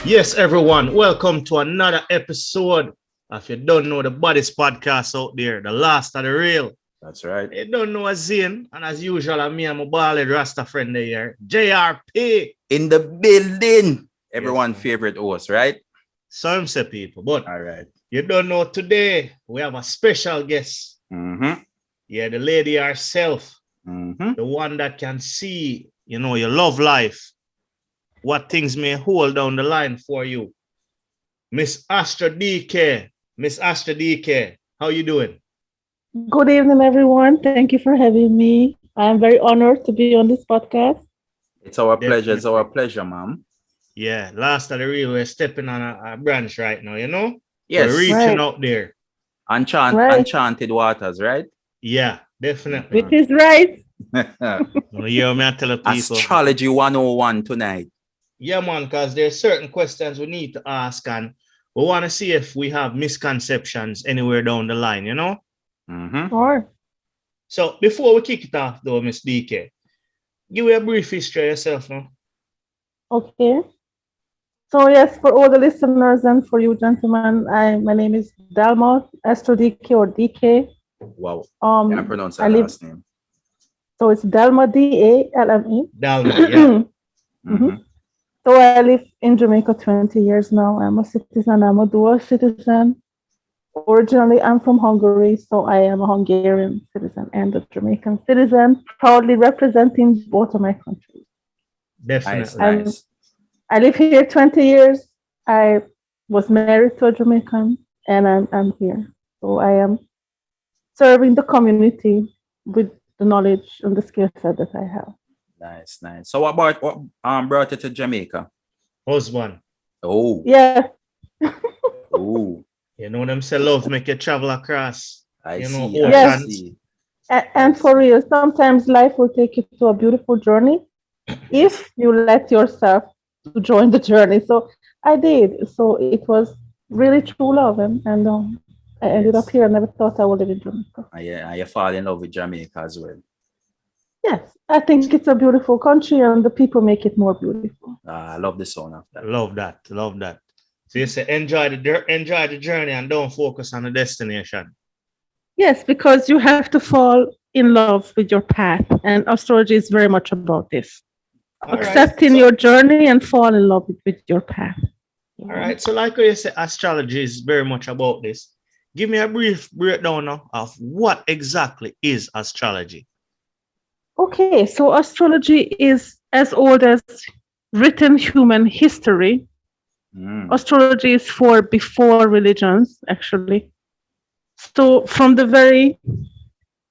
Yes, everyone, welcome to another episode of You Don't Know the Bodies podcast out there, the last of the real. That's right. You don't know a Zane, and as usual, I'm me and my bald Rasta friend here, JRP. In the building. Everyone's favorite host, right? Some say people, but all right. You don't know today, we have a special guest. Mm-hmm. Yeah, the lady herself, the one that can see, your love life, what things may hold down the line for you. Miss AstroDK. Miss AstroDK, how you doing? Good evening, everyone. Thank you for having me. I'm very honored to be on this podcast. It's our pleasure. It's our pleasure, ma'am. Yeah, last of the real, we're stepping on a branch right now, Yes. We're reaching out there. Enchanted waters, right? Yeah, definitely. Which is right. Yeah, me I tell the people. Astrology 101 tonight. Yeah, man, because there's certain questions we need to ask, and we want to see if we have misconceptions anywhere down the line, Sure. So before we kick it off, though, Miss DK, give me a brief history of yourself, no? Okay. So yes, for all the listeners and for you gentlemen, my name is Dalma AstroDK or DK. Wow. Can I pronounce that last name? So it's Dalma DALME. Dalma, yeah. So I live in Jamaica 20 years now. I'm a citizen. I'm a dual citizen. Originally, I'm from Hungary, so I am a Hungarian citizen and a Jamaican citizen, proudly representing both of my countries. Definitely. Nice. I live here 20 years. I was married to a Jamaican, and I'm here. So I am serving the community with the knowledge and the skill set that I have. Nice. So what brought you to Jamaica? Husband. Oh. Yeah. Oh. You know them say love make you travel across. I see. And for real, sometimes life will take you to a beautiful journey if you let yourself to join the journey. So I did. So it was really true love, and I ended up here. I never thought I would live in Jamaica. Yeah, you fall in love with Jamaica as well. Yes, I think it's a beautiful country, and the people make it more beautiful. I love the sound of that. Love that. So you say enjoy the journey and don't focus on the destination. Yes, because you have to fall in love with your path, and astrology is very much about this. Accepting your journey and fall in love with your path. All right. So like you say, astrology is very much about this. Give me a brief breakdown of what exactly is astrology. Okay, so astrology is as old as written human history. Astrology is for before religions, actually. So from the very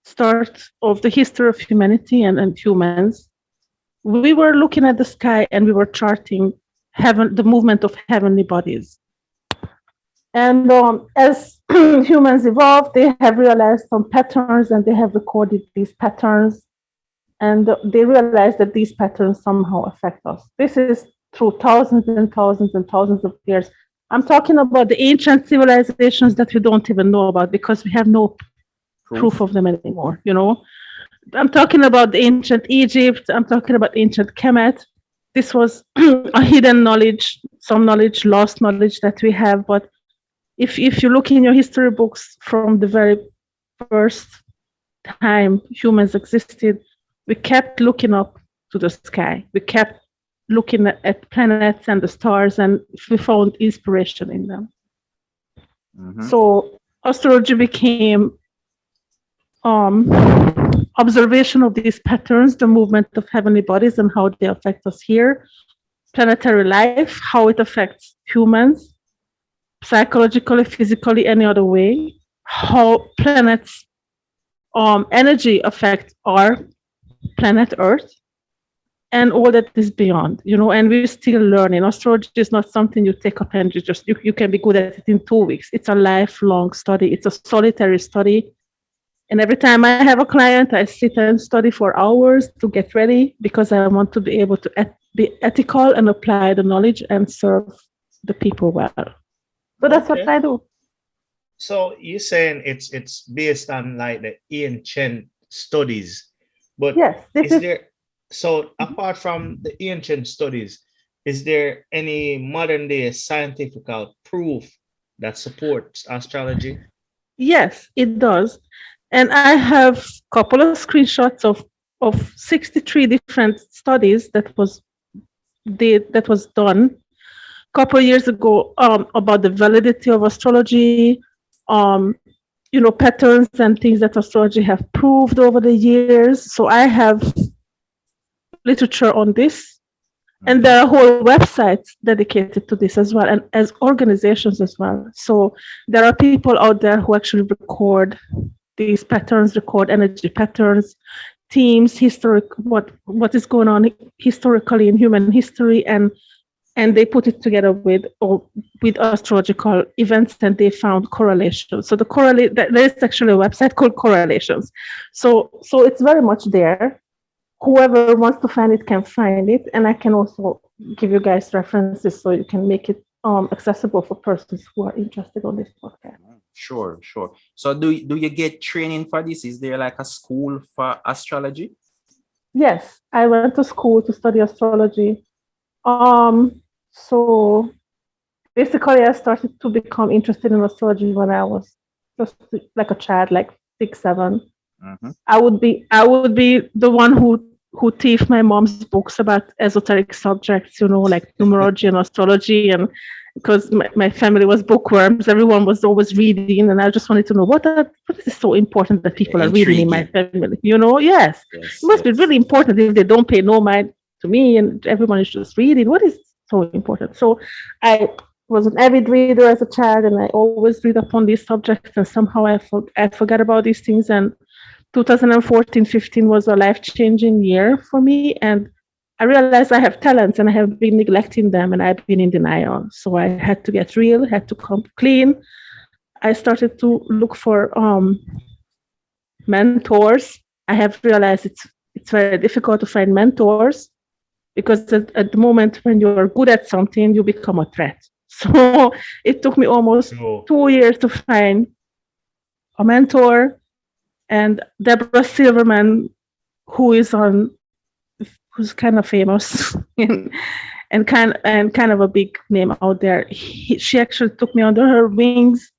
start of the history of humanity and humans, we were looking at the sky and we were charting the movement of heavenly bodies. And as humans evolved, they have realized some patterns and they have recorded these patterns. And they realized that these patterns somehow affect us. This is through thousands and thousands and thousands of years. I'm talking about the ancient civilizations that we don't even know about because we have no proof of them anymore, I'm talking about the ancient Egypt. I'm talking about ancient Kemet. This was a hidden knowledge, some knowledge, lost knowledge that we have. But if you look in your history books from the very first time humans existed, we kept looking up to the sky. We kept looking at planets and the stars, and we found inspiration in them. So astrology became observation of these patterns, the movement of heavenly bodies and how they affect us here, planetary life, how it affects humans, psychologically, physically, any other way, how planets' energy affects our planet Earth, and all that is beyond, and we're still learning. Astrology is not something you take up and you can be good at it in 2 weeks. It's a lifelong study. It's a solitary study. And every time I have a client, I sit and study for hours to get ready because I want to be able to be ethical and apply the knowledge and serve the people well. So that's what I do. So you're saying it's based on like the ancient studies, but yes, is there? So apart from the ancient studies, is there any modern day scientific proof that supports astrology? Yes, it does. And I have a couple of screenshots of 63 different studies that was done a couple of years ago about the validity of astrology, patterns and things that astrology have proved over the years. So I have literature on this. And there are whole websites dedicated to this as well, and as organizations as well. So there are people out there who actually record these patterns, record energy patterns, themes, what is going on historically in human history, and they put it together with astrological events, and they found correlations. So there is actually a website called Correlations. So it's very much there. Whoever wants to find it can find it, and I can also give you guys references so you can make it accessible for persons who are interested on this podcast. Sure. So do you get training for this? Is there like a school for astrology? Yes, I went to school to study astrology. So basically I started to become interested in astrology when I was just like a child, like 6, 7. Mm-hmm. I would be the one who thief my mom's books about esoteric subjects, like numerology and astrology, and because my family was bookworms, everyone was always reading, and I just wanted to know what is so important that people are reading in my family. Yes, it must be really important if they don't pay no mind to me and everyone is just reading. What is so important? So I was an avid reader as a child, and I always read up on these subjects, and somehow I forgot about these things. And 2014-15 was a life-changing year for me, and I realized I have talents and I have been neglecting them, and I've been in denial. So I had to get real, had to come clean. I started to look for mentors. I have realized it's very difficult to find mentors, because at the moment when you're good at something, you become a threat. So it took me almost 2 years to find a mentor. And Deborah Silverman, who's kind of famous and kind of a big name out there, she actually took me under her wings.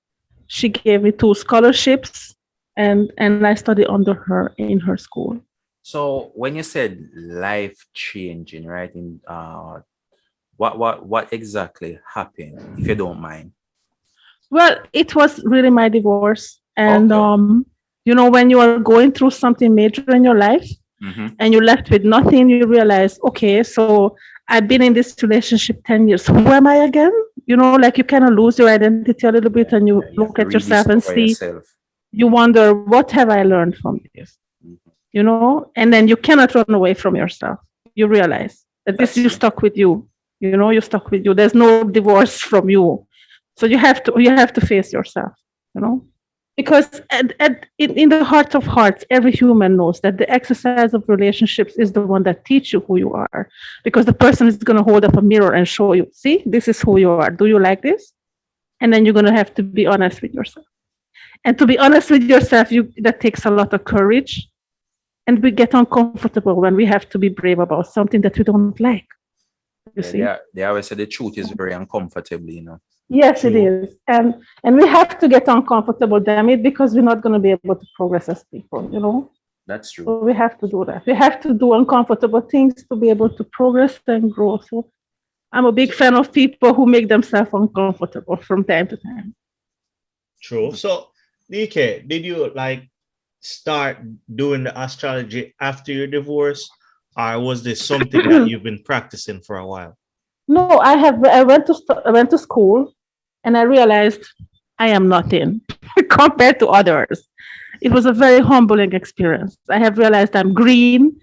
She gave me 2 scholarships, and I studied under her in her school. So when you said life changing, right? In what exactly happened, if you don't mind? Well, it was really my divorce, and when you are going through something major in your life, mm-hmm. and you're left with nothing, you realize, okay, so I've been in this relationship 10 years. Who am I again? Like you kind of lose your identity a little bit, and you look at yourself and see, you wonder, what have I learned from this? Mm-hmm. And then you cannot run away from yourself. You realize that you stuck with you. You're stuck with you. There's no divorce from you. So you have to face yourself, Because in the heart of hearts, every human knows that the exercise of relationships is the one that teaches you who you are, because the person is going to hold up a mirror and show you, see, this is who you are. Do you like this? And then you're going to have to be honest with yourself. And to be honest with yourself, that takes a lot of courage. And we get uncomfortable when we have to be brave about something that we don't like. You see? They always say the truth is very uncomfortable, Yes, it is. And we have to get uncomfortable, damn it, because we're not going to be able to progress as people, That's true. So we have to do that. We have to do uncomfortable things to be able to progress and grow. So I'm a big fan of people who make themselves uncomfortable from time to time. True. So, DK, did you start doing the astrology after your divorce, or was this something that you've been practicing for a while? No, I went to school, and I realized I am nothing compared to others. It was a very humbling experience. I have realized I'm green.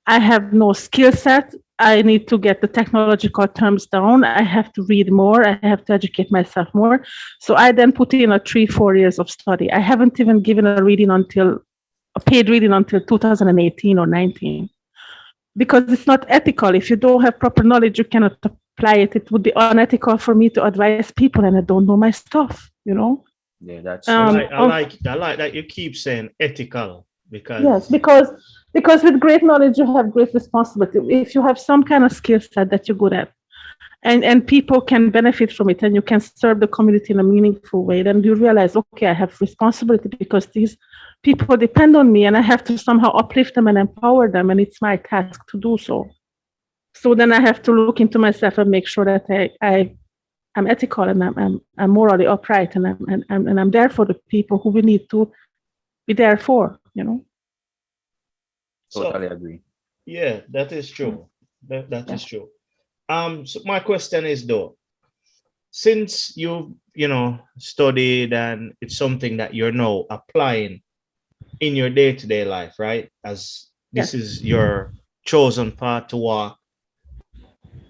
I have no skill set. I need to get the technological terms down. I have to read more. I have to educate myself more. So I then put in 3-4 years of study. I haven't even given a paid reading until 2018 or 19. Because it's not ethical. If you don't have proper knowledge, you cannot apply it. It would be unethical for me to advise people, and I don't know my stuff, Yeah, that's I like that you keep saying ethical, because yes, because with great knowledge you have great responsibility. If you have some kind of skill set that you're good at, and people can benefit from it, and you can serve the community in a meaningful way, then you realize, okay, I have responsibility because these people depend on me, and I have to somehow uplift them and empower them, and it's my task to do so. So then I have to look into myself and make sure that I'm ethical and I'm morally upright, and I'm there for the people who we need to be there for, Totally agree. Yeah, that is true. That is true. So my question is though, since you've studied and it's something that you're now applying in your day-to-day life, right? As this is your chosen path to walk.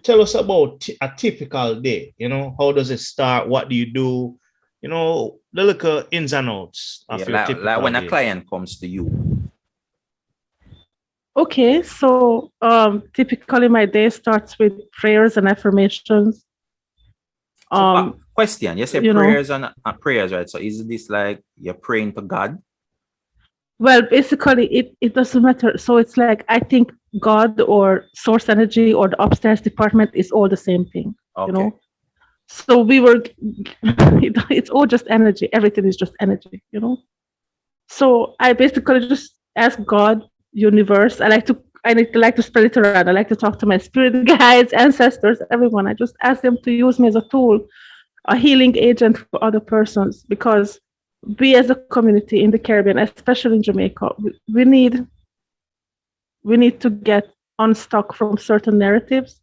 Tell us about a typical day. How does it start? What do you do? The little ins and outs of your typical like when day. a client comes to you. Okay, so typically my day starts with prayers and affirmations. Question, you say prayers and prayers, right? So is this like you're praying to God? Well, basically it doesn't matter. So it's like, I think God or source energy or the upstairs department is all the same thing. Okay. So it's all just energy. Everything is just energy, So I basically just ask God, universe. I like to spread it around. I like to talk to my spirit guides, ancestors, everyone. I just ask them to use me as a tool, a healing agent for other persons, because we as a community in the Caribbean, especially in Jamaica, we need to get unstuck from certain narratives.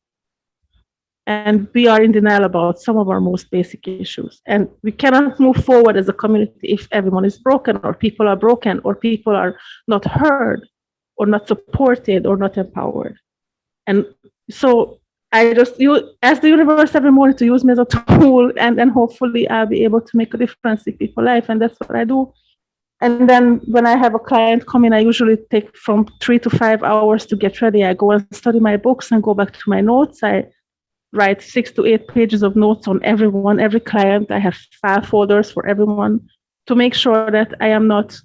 And we are in denial about some of our most basic issues. And we cannot move forward as a community if everyone is broken, or people are broken, or people are not heard, or not supported, or not empowered. And so I just ask the universe every morning to use me as a tool, and then hopefully I'll be able to make a difference in people's life. And that's what I do. And then when I have a client come in, I usually take from 3 to 5 hours to get ready. I go and study my books and go back to my notes. I write 6 to 8 pages of notes on everyone, every client. I have file folders for everyone to make sure that I am not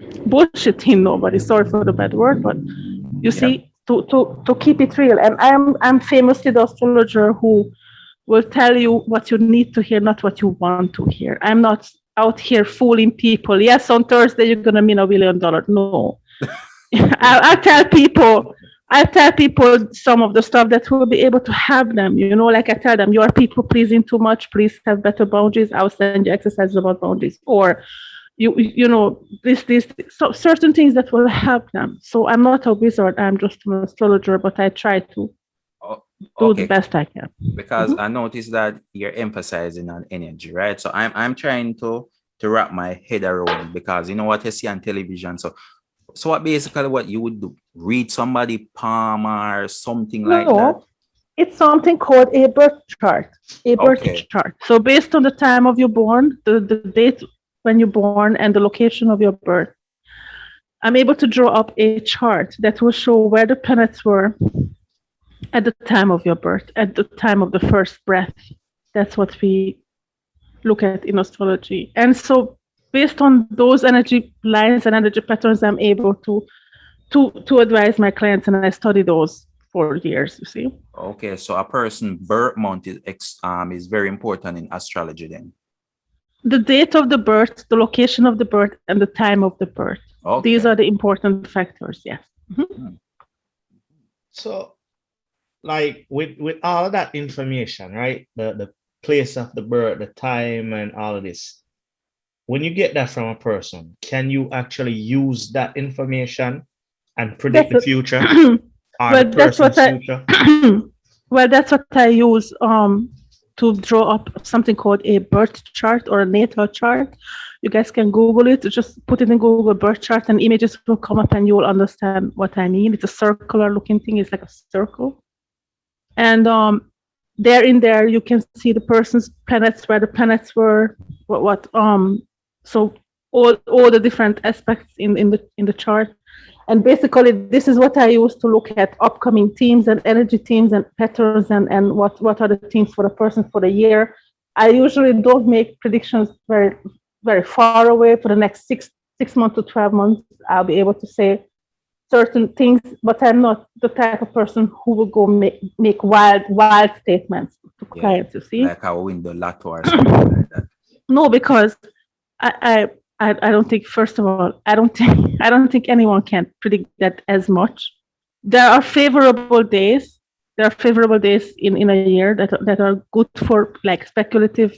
bullshitting nobody. Sorry for the bad word, but you see, to keep it real. And I'm famously the astrologer who will tell you what you need to hear, not what you want to hear. I'm not out here fooling people. Yes, on Thursday you're gonna win $1 million. No. I tell people some of the stuff that will be able to help them. Like I tell them, you are people pleasing too much. Please have better boundaries. I'll send you exercises about boundaries, or so certain things that will help them. So I'm not a wizard. I'm just an astrologer, but I try to do the best I can. Because I noticed that you're emphasizing on energy, right? So I'm trying to wrap my head around, because you know what you see on television. So what basically what you would do? Read somebody palm or something like that? It's something called a birth chart. Chart. So based on the time of your born, the date when you're born, and the location of your birth, I'm able to draw up a chart that will show where the planets were at the time of your birth, at the time of the first breath. That's what we look at in astrology. And so based on those energy lines and energy patterns, I'm able to advise my clients, and I study those for years, you see. Okay, so a person's birth month is very important in astrology then. The date of the birth, the location of the birth, and the time of the birth. Okay. These are the important factors, yes. Mm-hmm. So, like with all of that information, right? The place of the birth, the time, and all of this. When you get that from a person, can you actually use that information and predict the future? That's what I use to draw up something called a birth chart or a natal chart. You guys can Google it. Just put it in Google, birth chart, and images will come up, and you will understand what I mean. It's a circular looking thing. It's like a circle. And there you can see the person's planets, where the planets were, so all the different aspects in the chart. And basically, this is what I use to look at upcoming themes and energy themes and patterns and what are the themes for the person for the year. I usually don't make predictions very, very far away. For the next 6 months to 12 months, I'll be able to say certain things, but I'm not the type of person who will go make wild statements to clients, you see. Like I win the lotto or something like that. No, because I don't think, first of all, I don't think anyone can predict that as much. There are favorable days. There are favorable days in a year that are good for like speculative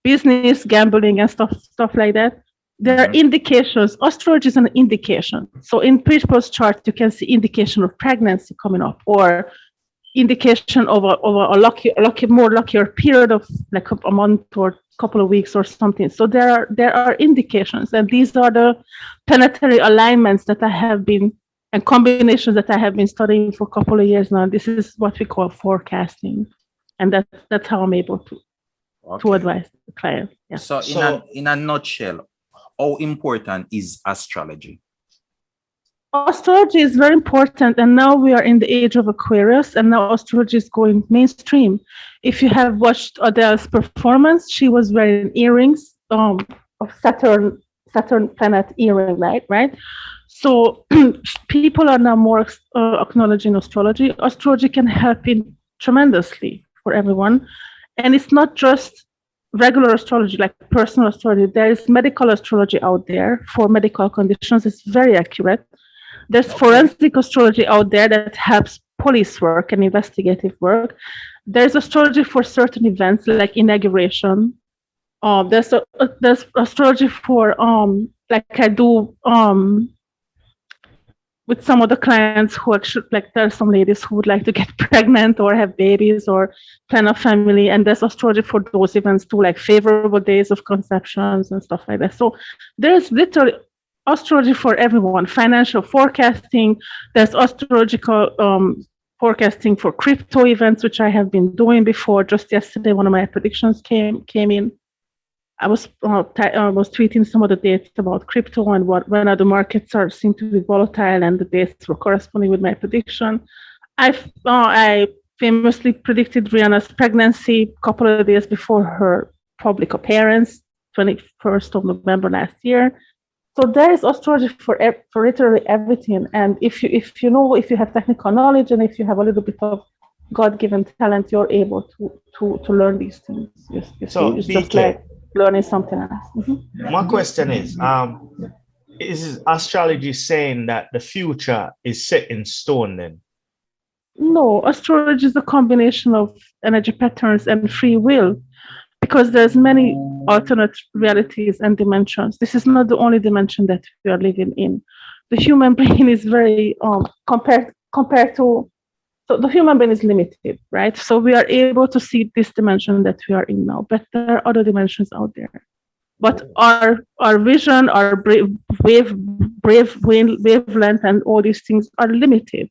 business, gambling, and stuff like that. There are indications. Astrology is an indication. So in people's chart, you can see indication of pregnancy coming up, or indication of a more luckier period of like a month or couple of weeks or something. So there are indications, and these are the planetary alignments that I have been, and combinations that I have been studying for a couple of years now. This is what we call forecasting, and that's how I'm able to advise the client. Yeah. So in a nutshell, how important is astrology? Astrology is very important, and now we are in the age of Aquarius, and now astrology is going mainstream. If you have watched Adele's performance, she was wearing earrings of Saturn planet earring, right? So people are now more acknowledging astrology. Astrology can help in tremendously for everyone, and it's not just regular astrology, like personal astrology. There is medical astrology out there for medical conditions. It's very accurate. There's forensic astrology out there that helps police work and investigative work. There's astrology for certain events like inauguration. There's astrology for like I do with some of the clients who actually, like, there are some ladies who would like to get pregnant or have babies or plan a family, and there's astrology for those events too, like favorable days of conceptions and stuff like that. So there's literally astrology for everyone. Financial forecasting. There's astrological forecasting for crypto events, which I have been doing before. Just yesterday, one of my predictions came in. I was tweeting some of the dates about crypto and when other markets seem to be volatile, and the dates were corresponding with my prediction. I famously predicted Rihanna's pregnancy a couple of days before her public appearance, 21st of November last year. So there is astrology for literally everything. And if you have technical knowledge, and if you have a little bit of God-given talent, you're able to learn these things. It's just like learning something else. My question is astrology saying that the future is set in stone then? No, astrology is a combination of energy patterns and free will, because there's many alternate realities and dimensions. This is not the only dimension that we are living in. The human brain is very compared to, so the human brain is limited, right? So we are able to see this dimension that we are in now, but there are other dimensions out there. But our vision, our wavelength, and all these things are limited.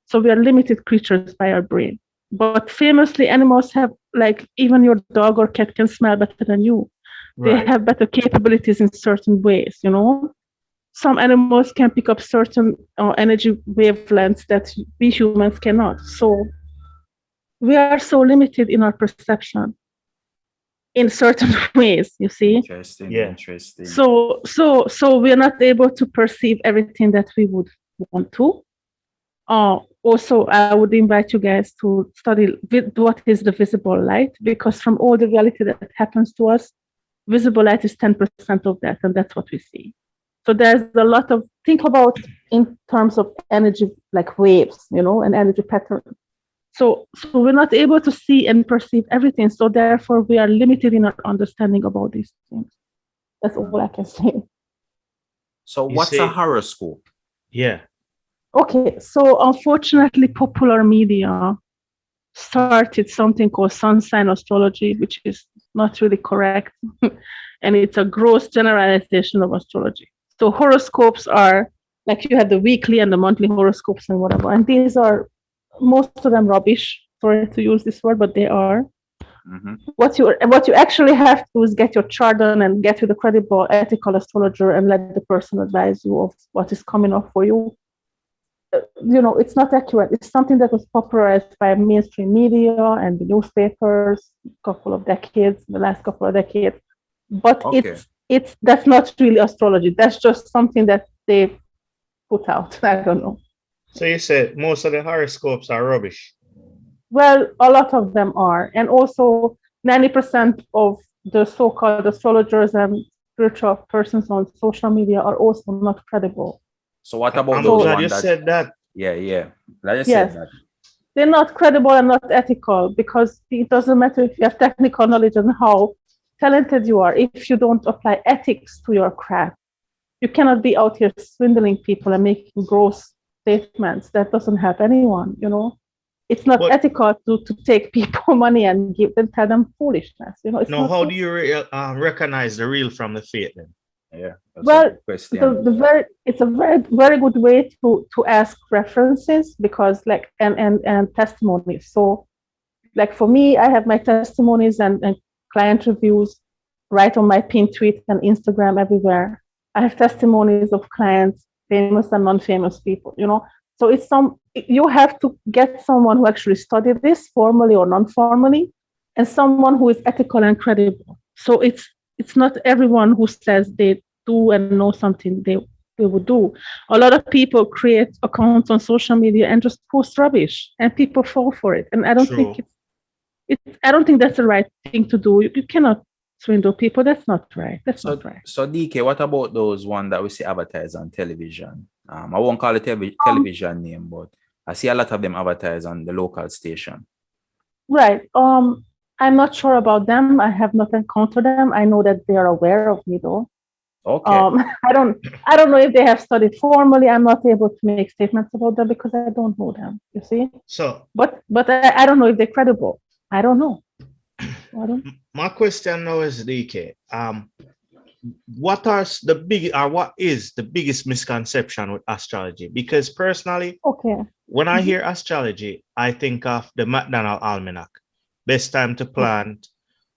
So we are limited creatures by our brain. But famously, animals have, like, even your dog or cat can smell better than you. Right. They have better capabilities in certain ways, Some animals can pick up certain energy wavelengths that we humans cannot. So we are so limited in our perception in certain ways, you see. Interesting. Yeah. Interesting. So we are not able to perceive everything that we would want to. Also, I would invite you guys to study what is the visible light, because from all the reality that happens to us, visible light is 10% of that, and that's what we see. So there's a lot of, think about in terms of energy, like waves, and energy pattern. So we're not able to see and perceive everything. So therefore, we are limited in our understanding about these things. That's all I can say. So what's a horoscope? Yeah. Okay, so unfortunately, popular media started something called sun sign astrology, which is not really correct. And it's a gross generalization of astrology. So horoscopes are, like, you have the weekly and the monthly horoscopes and whatever. And these are, most of them, rubbish. Sorry to use this word, but they are. Mm-hmm. What you actually have to do is get your chart done and get with a credible, ethical astrologer and let the person advise you of what is coming up for you. It's not accurate. It's something that was popularized by mainstream media and the newspapers the last couple of decades. But that's not really astrology. That's just something that they put out. I don't know. So you said most of the horoscopes are rubbish. Well, a lot of them are. And also 90% of the so-called astrologers and spiritual persons on social media are also not credible. So what about I'm those glad ones you said that. Yeah. Glad you Yes. said that. They're not credible and not ethical, because it doesn't matter if you have technical knowledge and how talented you are. If you don't apply ethics to your craft, you cannot be out here swindling people and making gross statements. That doesn't help anyone, you know. It's not ethical to take people money and tell them foolishness. You know, it's now, not. how do you recognize the real from the fake then? Yeah. Well, it's a very good way to ask references, because like and testimonies. So, like for me, I have my testimonies and client reviews right on my pinned tweet and Instagram everywhere. I have testimonies of clients, famous and non-famous people. You know, so you have to get someone who actually studied this formally or non-formally, and someone who is ethical and credible. So it's not everyone who says they do and know something they would do. A lot of people create accounts on social media and just post rubbish, and people fall for it. And I don't think I don't think that's the right thing to do. You cannot swindle people. That's not right. That's not right. So DK, what about those ones that we see advertised on television? I won't call it television name, but I see a lot of them advertised on the local station. Right. I'm not sure about them. I have not encountered them. I know that they are aware of me though. Okay. I don't know if they have studied formally. I'm not able to make statements about them because I don't know them. You see. So. But I don't know if they're credible. I don't know. My question now is, DK, what is the biggest misconception with astrology? Because personally, when I hear astrology, I think of the McDonald Almanac, best time to plant,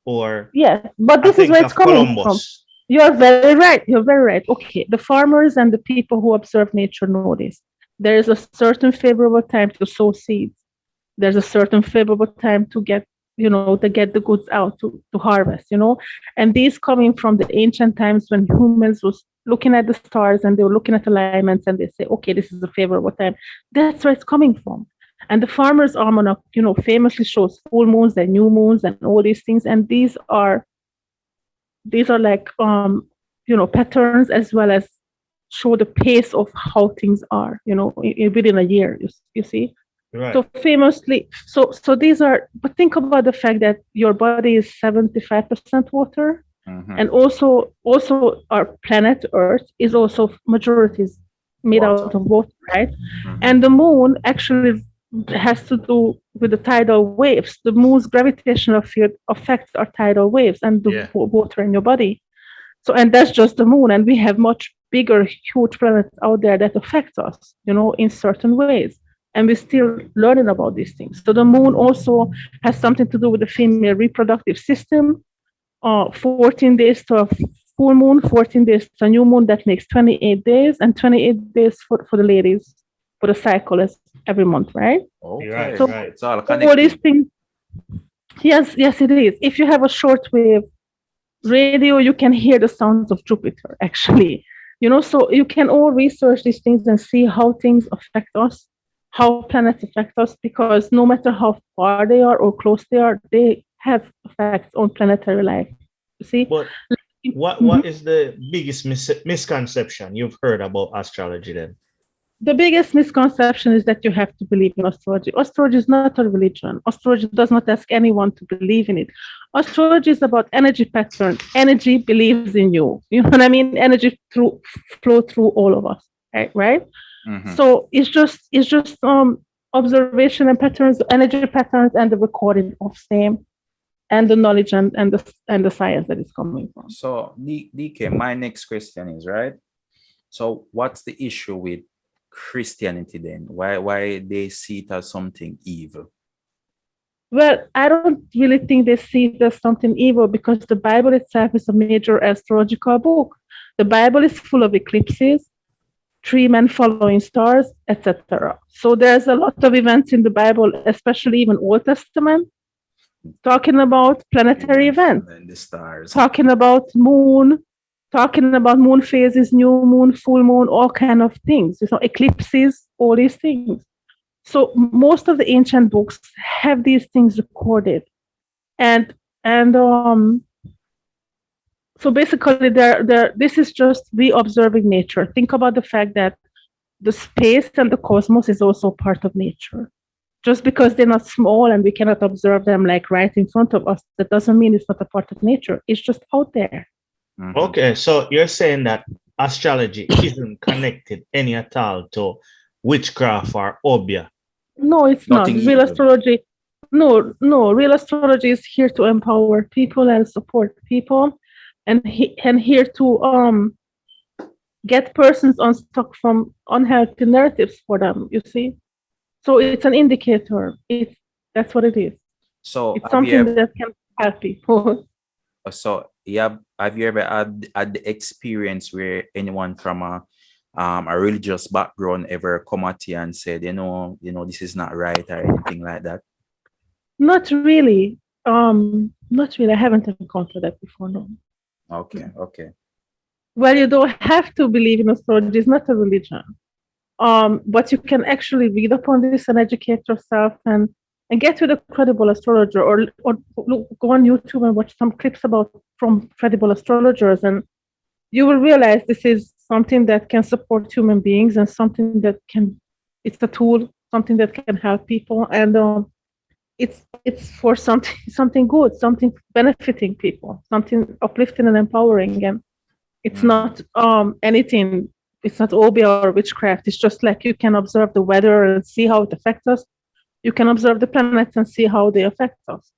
or but this is where it's coming from. You're very right. Okay, the farmers and the people who observe nature know this. There is a certain favorable time to sow seeds. There's a certain favorable time to get the goods out to harvest, and these coming from the ancient times when humans was looking at the stars and they were looking at alignments and they say, okay, this is a favorable time. That's where it's coming from. And the farmer's almanac, famously shows full moons and new moons and all these things. And these are like, patterns, as well as show the pace of how things are, within a year, you see. Right. So famously, so these are, but think about the fact that your body is 75% water, and also our planet Earth is also majorities made out of water, right? And the moon actually has to do with the tidal waves. The moon's gravitational field affects our tidal waves and the water in your body. So, and that's just the moon, and we have much bigger, huge planets out there that affect us, in certain ways. And we're still learning about these things. So the moon also has something to do with the female reproductive system. 14 days to a full moon, 14 days to a new moon, that makes 28 days, and 28 days for the ladies, for the cycle is every month, right? Okay, right, so right. It's all connected. All these things, yes, it is. If you have a shortwave radio, you can hear the sounds of Jupiter, actually. So you can all research these things and see how things affect us, how planets affect us, because no matter how far they are or close they are, they have effects on planetary life. You see? But what is the biggest misconception you've heard about astrology then? The biggest misconception is that you have to believe in astrology. Astrology is not a religion. Astrology does not ask anyone to believe in it. Astrology is about energy patterns. Energy believes in you. You know what I mean? Energy flow through all of us, right? So it's just observation and patterns, energy patterns, and the recording of same, and the knowledge and the science that is coming from. So DK, my next question is, right? So what's the issue with Christianity then? Why they see it as something evil? Well, I don't really think they see it as something evil, because the Bible itself is a major astrological book. The Bible is full of eclipses, 3 men following stars, etc. So there's a lot of events in the Bible, especially even Old Testament, talking about planetary events, and the stars, talking about moon, talking about moon phases, new moon, full moon, all kind of things, eclipses, all these things. So most of the ancient books have these things recorded. And so basically this is just re-observing nature. Think about the fact that the space and the cosmos is also part of nature. Just because they're not small and we cannot observe them like right in front of us, that doesn't mean it's not a part of nature. It's just out there. Mm-hmm. Okay, so you're saying that astrology isn't connected any at all to witchcraft or obia? No, it's Nothing not. Real astrology. No, real astrology is here to empower people and support people, and here to get persons unstuck from unhealthy narratives for them. You see, so it's an indicator. That's what it is. So it's something that can help people. So yeah, have you ever had the experience where anyone from a religious background ever come at you and said, this is not right or anything like that? Not really. Not really. I haven't encountered that before. No. Okay. Well, you don't have to believe in astrology. It's not a religion. But you can actually read upon this and educate yourself and get with a credible astrologer, or go on YouTube and watch some clips from credible astrologers, and you will realize this is something that can support human beings and something that it's a tool, something that can help people, and it's for something good, something benefiting people, something uplifting and empowering, and it's not anything. It's not obia or witchcraft. It's just like you can observe the weather and see how it affects us. You can observe the planets and see how they affect us.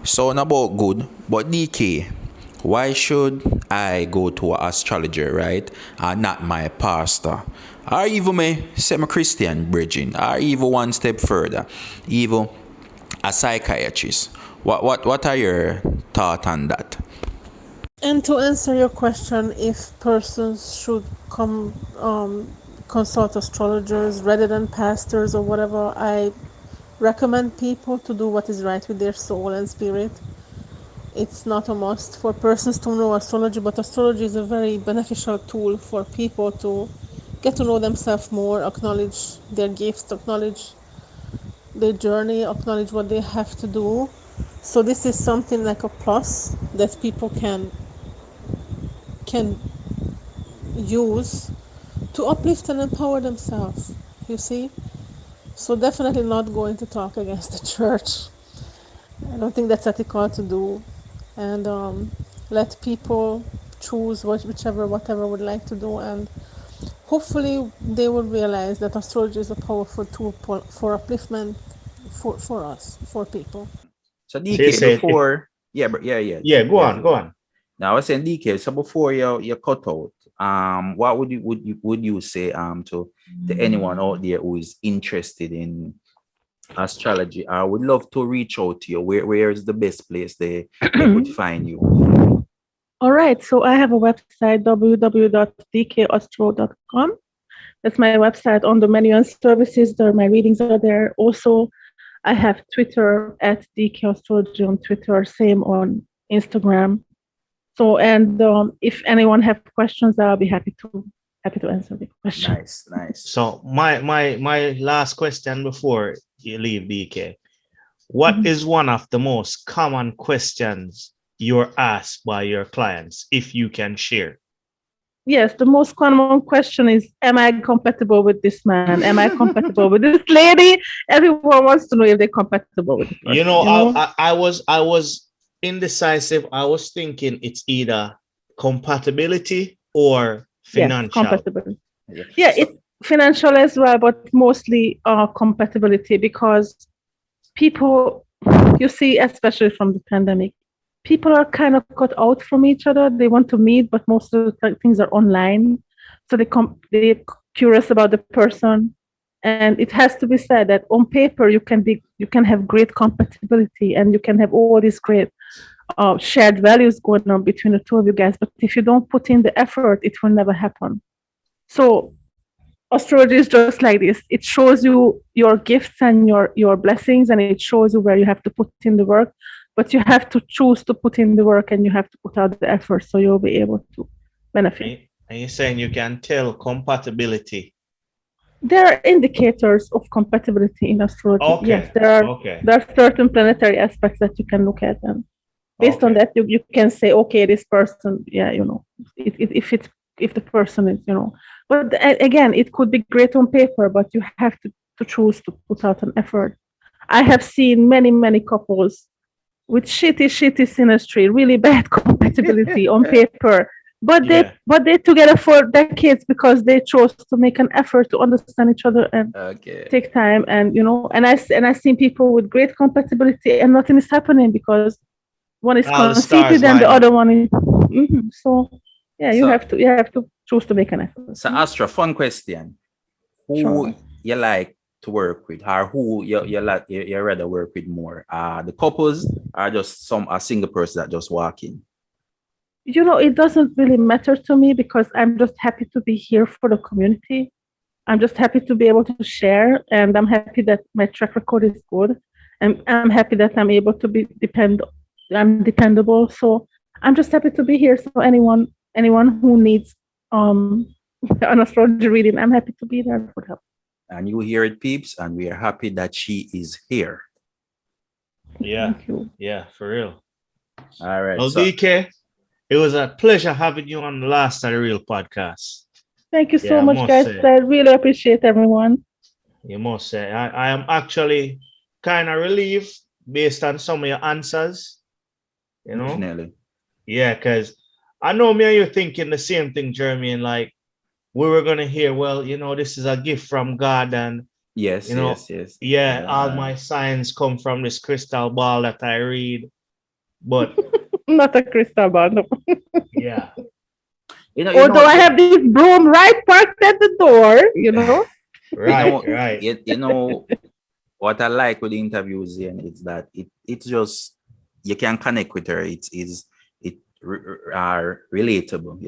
So about good, but DK, why should I go to an astrologer, right? And not my pastor? Or even my semi-Christian bridging, or even one step further, even a psychiatrist. What are your thoughts on that? And to answer your question, if persons should consult astrologers rather than pastors or whatever, I recommend people to do what is right with their soul and spirit. It's not a must for persons to know astrology, but astrology is a very beneficial tool for people to get to know themselves more, acknowledge their gifts, acknowledge their journey, acknowledge what they have to do. So this is something like a plus that people can use to uplift and empower themselves, you see. So definitely not going to talk against the church. I don't think that's ethical to do, and let people choose whatever would like to do, and hopefully they will realize that astrology is a powerful tool for upliftment for us, for people. So DK, before go on. Now I was saying DK, so before you cut out, what would you say to anyone out there who is interested in astrology? I would love to reach out to you. Where is the best place they could find you? All right, so I have a website, www.DKAstrology.com. That's my website. On the menu and services there, my readings are there. Also, I have Twitter at DKAstrology on Twitter, same on Instagram. So, and if anyone have questions, I'll be happy to answer the question. Nice. So my last question before you leave, DK, what is one of the most common questions you're asked by your clients, if you can share? Yes, the most common question is, am I compatible with this man? Am I compatible with this lady? Everyone wants to know if they're compatible with this person, I was indecisive. I was thinking it's either compatibility or financial. Yes, compatibility. Yeah, it's financial as well, but mostly compatibility, because people, you see, especially from the pandemic, people are kind of cut out from each other. They want to meet, but most of the things are online. So they're curious about the person. And it has to be said that on paper, you can have great compatibility and you can have all these great shared values going on between the two of you guys. But if you don't put in the effort, it will never happen. So astrology is just like this. It shows you your gifts and your blessings, and it shows you where you have to put in the work. but you have to choose to put in the work and you have to put out the effort so you'll be able to benefit. And you're saying you can tell compatibility? There are indicators of compatibility in astrology. Okay. Yes, there are certain planetary aspects that you can look at, and based on that, you can say, okay, this person, if the person is, But again, it could be great on paper, but you have to choose to put out an effort. I have seen many couples with shitty synastry, really bad compatibility on paper. But they together for decades because they chose to make an effort to understand each other and take time, and and I've seen people with great compatibility and nothing is happening because one is conceited and the other one is. So you have to choose to make an effort. So Astra, fun question: who you like to work with, or who you rather work with more? The couples, or just a single person that just walk in? It doesn't really matter to me because I'm just happy to be here for the community. I'm just happy to be able to share, and I'm happy that my track record is good, and I'm happy that I'm able to be I'm dependable. So I'm just happy to be here. So anyone who needs an astrology reading, I'm happy to be there for help. And you hear it, peeps, and we are happy that she is here. Yeah. Thank you. Yeah, for real. All right. Well, DK, it was a pleasure having you on the Last of the Real podcast. Thank you so much, guys. I really appreciate everyone. You must say. I am actually kind of relieved based on some of your answers. Definitely. Yeah, because I know me and you thinking the same thing, Jeremy, and like we were going to hear, well, this is a gift from God, and yes. All my signs come from this crystal ball that I read, but not a crystal ball, no. Yeah. Although I have this broom right parked at the door, Right. What I like with the interviews here is that it's just you can connect with her. It are relatable,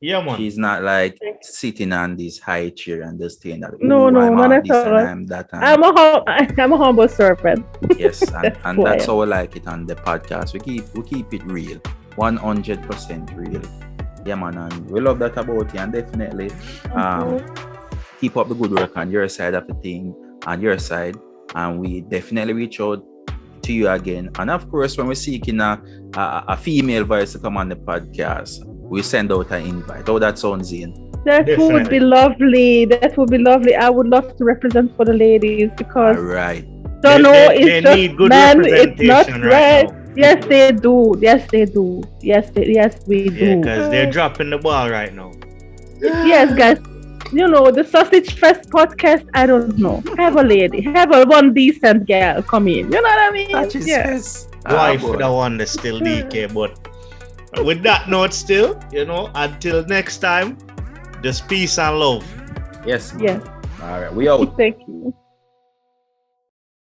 Yeah, man. She's not like sitting on this high chair and just saying that. No, not at all. I'm that. I'm a humble servant. Yes, and that's how I like it on the podcast. We keep it real, 100% real. Yeah, man, and we love that about you. And definitely, keep up the good work on your side of the thing, on your side, and we definitely reach out to you again. And of course, when we're seeking a female voice to come on the podcast, we send out an invite. Oh, that sounds in. That would be lovely. I would love to represent for the ladies because they need good representation right now. Yes, they do. Yes, we do. Because they're dropping the ball right now. Yes, guys. The Sausage Fest podcast, I don't know. Have a lady. Have one decent girl come in. You know what I mean? Yes. Wife the one that's still DK, but with that note still, until next time, just peace and love. Yes. Yes. All right. We out. Thank you.